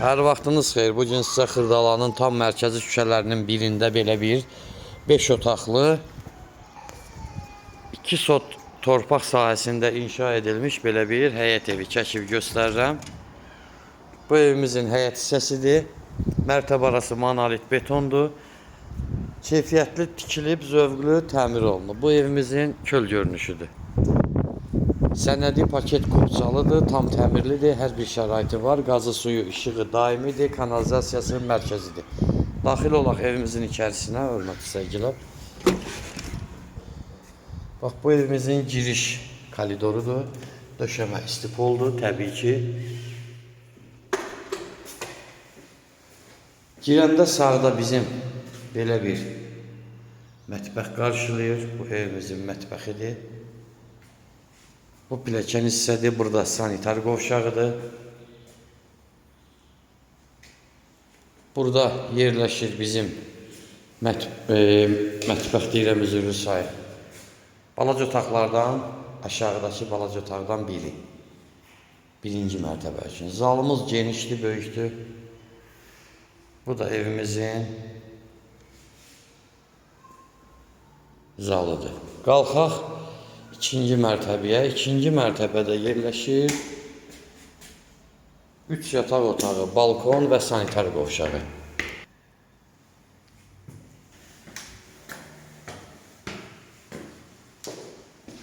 Hər vaxtınız xeyir. Bu gün sizə Xırdalanın tam mərkəzi küçələrinin birində belə bir 5 otaqlı 2 sot torpaq sahəsində inşa edilmiş belə bir həyət evi çəkib göstərirəm. Bu evimizin həyət hissəsidir. Mərtəbə arası monolit betondur. Keyfiyyətli tikilib, zövqlü təmir olunub. Bu evimizin köl görünüşüdür. Sənədi paket qurcalıdır, tam təmirlidir, hər bir şəraiti var. Qazı, suyu, işığı daimidir, kanalizasiyası mərkəzidir. Daxil olaq evimizin içərisinə, hörmətli səyircilər. Bax, bu evimizin giriş koridorudur. Döşəmə istipoldur, təbii ki. Girəndə sağda bizim belə bir mətbəx qarşılayır. Bu evimizin mətbəxidir. Bu pilləkən hissədir. Burada sanitar qovşağıdır. Burada yerləşir bizim mətbəx deyirəm, üzrlü sayı. Balaca otaqlardan, aşağıdakı balaca otaqdan biri. Birinci mərtəbə üçün. Zalımız genişdir, böyükdür. Bu da evimizin zalıdır. Qalxaq ikinci mərtəbəyə. İkinci mərtəbədə yerləşir 3 yataq otağı, balkon və sanitar qovşağı.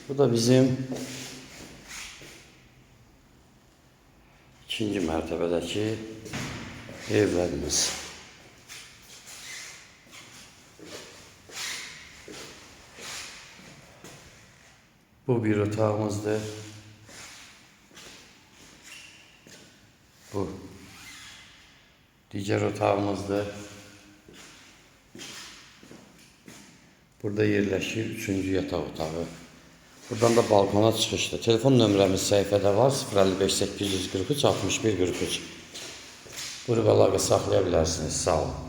Bu da bizim ikinci mərtəbədəki evlərimiz. Bu bir otağımızdır. Bu digər otağımızdır. Burada yerləşir 3-cü yataq otağı. Buradan da balkona çıxışdır. Telefon nömrəmiz səhifədə var. 055 843 61 43. Buyurub əlaqə saxlaya bilərsiniz. Sağ olun.